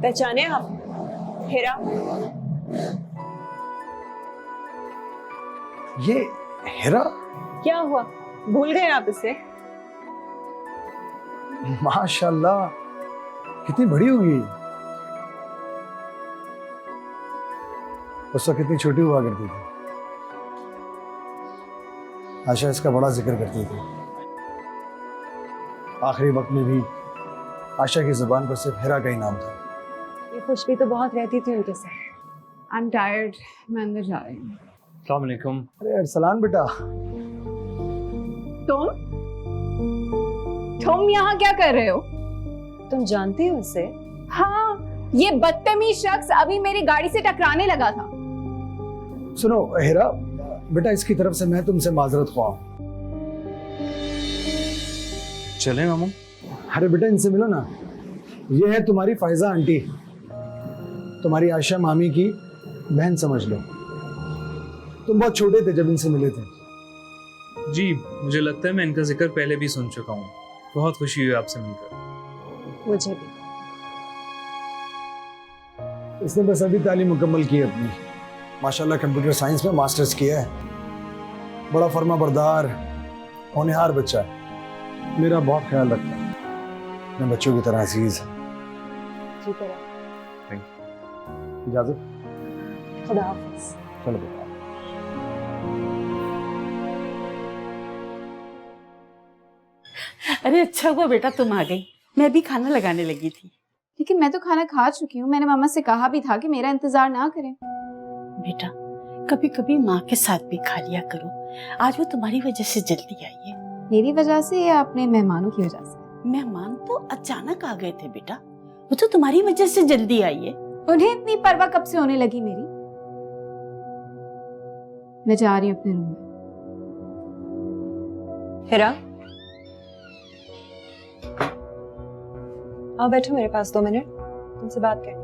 पहचाने आप हेरा? ये हेरा? क्या हुआ, भूल गए आप इसे? माशाल्लाह, कितनी बड़ी हो गई। उस वक्त कितनी छोटी हुआ करती थी। आशा इसका बड़ा जिक्र करती थी। आखिरी वक्त में भी आशा की जुबान पर सिर्फ हेरा का ही नाम था। ये खुशबू तो बहुत रहती थी उनके साथ। I'm tired. मैं अंदर जा रही हूँ। अस्सलाम वालेकुम। अरे अरसलान बेटा। तुम यहाँ क्या कर रहे हो? तुम जानती हो इसे? हाँ, ये बदतमीज शख्स अभी मेरी गाड़ी से टकराने लगा था। सुनो हेरा बेटा, इसकी तरफ से मैं तुमसे माजरत ख्वाह हूं। चले मामू। अरे बेटा इनसे मिलो ना। ये है तुम्हारी फायजा आंटी, तुम्हारी आशा मामी की बहन समझ लो। तुम बहुत छोटे थे जब इनसे मिले थे। जी मुझे लगता है मैं इनका जिक्र पहले भी सुन चुका हूँ। बहुत खुशी हुई आपसे मिलकर। मुझे भी। इसने बस अभी तालीम मुकम्मल की है अपनी। माशाल्लाह कंप्यूटर साइंस में मास्टर्स किया है। बड़ा फर्मा बरदार होनहार बच्चा है। मेरा बहुत ख्याल रखता है, अपने बच्चों की तरह अजीज है। जी तरह। इजाजत। खुदा हाफिज। चलो बेटा। अरे अच्छा हुआ बेटा तुम आ गई, मैं भी खाना लगाने लगी थी। लेकिन मैं तो खाना खा चुकी हूँ। मैंने मामा से कहा भी था कि मेरा इंतजार ना करें। बेटा कभी कभी माँ के साथ भी खा लिया करो। आज वो तुम्हारी वजह से जल्दी आई है। मेरी वजह से या अपने मेहमानों की वजह से? मेहमान तो अचानक आ गए थे बेटा, वो तो तुम्हारी वजह से जल्दी आई है। उन्हें इतनी परवाह कब से होने लगी मेरी? मैं जा रही हूँ अपने रूम में। हेरा, आओ बैठो मेरे पास 2 मिनट, तुमसे बात करनी है।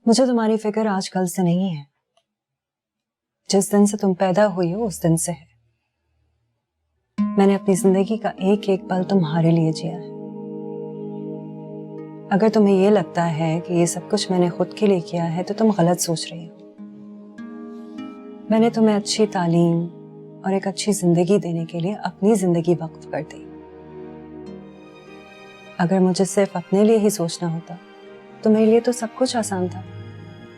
मुझे तुम्हारी फिक्र आज कल से नहीं है। जिस दिन से तुम पैदा हुई हो उस दिन से है। मैंने अपनी जिंदगी का एक एक पल तुम्हारे लिए जिया है। अगर तुम्हें ये लगता है कि ये सब कुछ मैंने खुद के लिए किया है तो तुम गलत सोच रही हो। मैंने तुम्हें अच्छी तालीम और एक अच्छी जिंदगी देने के लिए अपनी जिंदगी वक्फ कर दी। अगर मुझे सिर्फ अपने लिए ही सोचना होता तो मेरे लिए तो सब कुछ आसान था।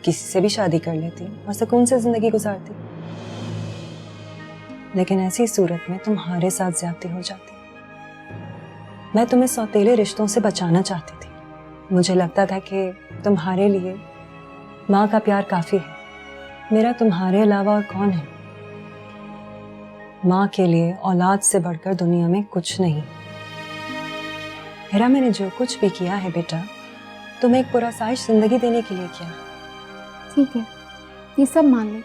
किसी से भी शादी कर लेती और सुकून से जिंदगी गुजारती। लेकिन ऐसी सूरत में तुम्हारे साथ ज्यादती हो जाती। मैं तुम्हें सौतेले रिश्तों से बचाना चाहती थी। मुझे लगता था कि तुम्हारे लिए माँ का प्यार काफी है। मेरा तुम्हारे अलावा और कौन है? माँ के लिए औलाद से बढ़कर दुनिया में कुछ नहीं। हेरा, मैंने जो कुछ भी किया है बेटा, तुम्हें एक पुरसाइश जिंदगी देने के लिए किया। ठीक है, ये सब मान लेते,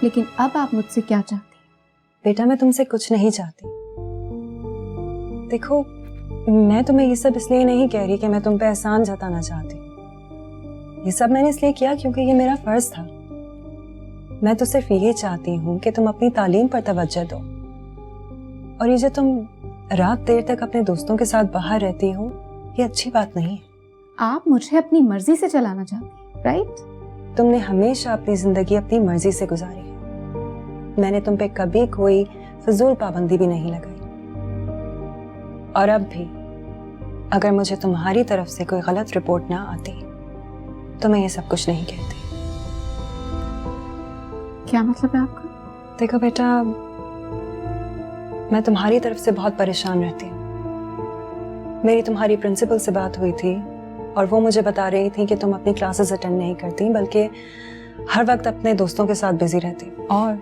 लेकिन अब आप मुझसे क्या चाहती हैं? बेटा मैं तुमसे कुछ नहीं चाहती। देखो, मैं तुम्हें ये सब इसलिए नहीं कह रही कि मैं तुम पे एहसान जताना चाहती। ये सब मैंने इसलिए किया क्योंकि ये मेरा फर्ज था। मैं तो सिर्फ ये चाहती हूँ कि तुम अपनी तालीम पर तवज्जो दो। और ये जो तुम रात देर तक अपने दोस्तों के साथ बाहर रहती हो, ये अच्छी बात नहीं है। आप मुझे अपनी मर्जी से चलाना चाहती हैं, राइट? तुमने हमेशा अपनी जिंदगी अपनी मर्जी से गुजारी है। मैंने तुम पे कभी कोई फजूल पाबंदी भी नहीं लगाई। और अब भी अगर मुझे तुम्हारी तरफ से कोई गलत रिपोर्ट ना आती तो मैं ये सब कुछ नहीं कहती। क्या मतलब है आपका? देखो बेटा, मैं तुम्हारी तरफ से बहुत परेशान रहती हूँ। मेरी तुम्हारी प्रिंसिपल से बात हुई थी और वो मुझे बता रही थी कि तुम अपनी क्लासेस अटेंड नहीं करती बल्कि हर वक्त अपने दोस्तों के साथ बिजी रहती और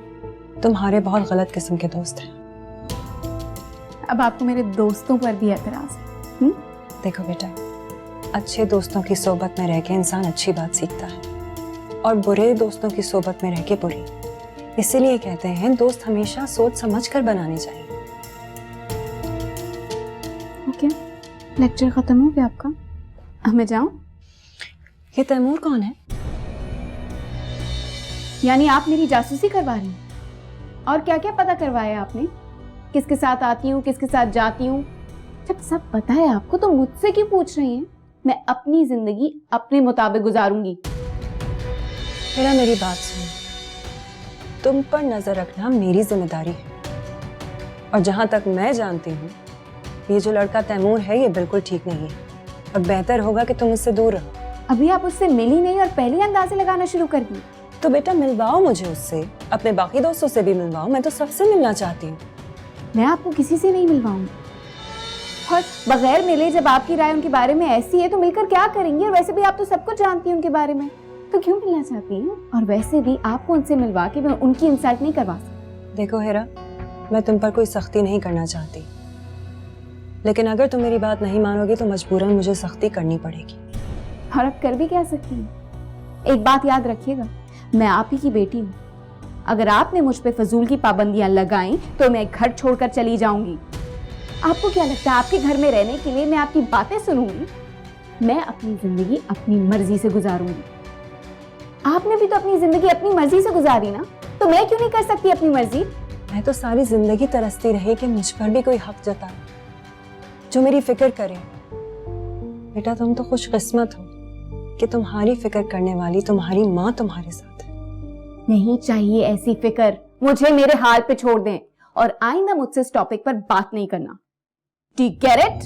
तुम्हारे बहुत गलत किस्म के दोस्त हैं। अब आपको मेरे दोस्तों पर भी एतराज है? देखो बेटा, अच्छे दोस्तों की सोबत में रह के इंसान अच्छी बात सीखता है और बुरे दोस्तों की सोबत में रह के बुरी। इसीलिए कहते हैं दोस्त हमेशा सोच समझ कर बनाने चाहिए। ओके, लेक्चर खत्म हो गया आपका? अब मैं जाऊं? ये तैमूर कौन है? यानी आप मेरी जासूसी करवा रही हैं? और क्या क्या पता करवाया आपने? किसके साथ आती हूँ, किसके साथ जाती हूँ? जब सब पता है आपको तो मुझसे क्यों पूछ रही हैं? मैं अपनी जिंदगी अपने मुताबिक गुजारूंगी। मेरा मेरी बात सुनो, तुम पर नजर रखना मेरी जिम्मेदारी है। और जहां तक मैं जानती हूँ, ये जो लड़का तैमूर है ये बिल्कुल ठीक नहीं है और बेहतर होगा कि तुम उससे दूर रहो। अभी आप उससे मिली नहीं और पहले अंदाजे लगाना शुरू कर दी। तो बेटा मिलवाओ मुझे उससे, अपने बाकी दोस्तों से भी मिलवाओ, मैं तो सबसे मिलना चाहती हूँ। मैं आपको किसी से नहीं मिलवाऊंगी। और बगैर मिले जब आपकी राय उनके बारे में ऐसी है तो मिलकर क्या करेंगे? और वैसे भी आप तो सब कुछ जानती हैं उनके बारे में, तो क्यों मिलना चाहती हैं? और वैसे भी आपको उनसे मिलवा के मैं उनकी इंसल्ट नहीं करवा सकती। देखो हेरा, मैं तुम पर कोई सख्ती नहीं करना चाहती, लेकिन अगर तुम मेरी बात नहीं मानोगी तो मजबूरन मुझे सख्ती करनी पड़ेगी। और अब कर भी क्या सकती हैं? एक बात याद रखिएगा, मैं आप ही की बेटी हूँ। अगर आपने मुझ पे फजूल की पाबंदियां लगाई तो मैं घर छोड़कर चली जाऊंगी। आपको क्या लगता है आपके घर में रहने के लिए मैं आपकी बातें सुनूंगी? मैं अपनी जिंदगी अपनी मर्जी से गुजारूंगी। आपने भी तो अपनी जिंदगी अपनी मर्जी से गुजारी ना, तो मैं क्यों नहीं कर सकती अपनी मर्जी? मैं तो सारी जिंदगी तरसती रही कि मुझ पर भी कोई हक जता जो मेरी फिक्र करे। बेटा तुम तो खुशकिस्मत हो कि तुम्हारी फिक्र करने वाली तुम्हारी माँ तुम्हारे साथ है। नहीं चाहिए ऐसी फिक्र, मुझे मेरे हाल पे छोड़ दें और आइंदा मुझसे इस टॉपिक पर बात नहीं करना। Do you get it?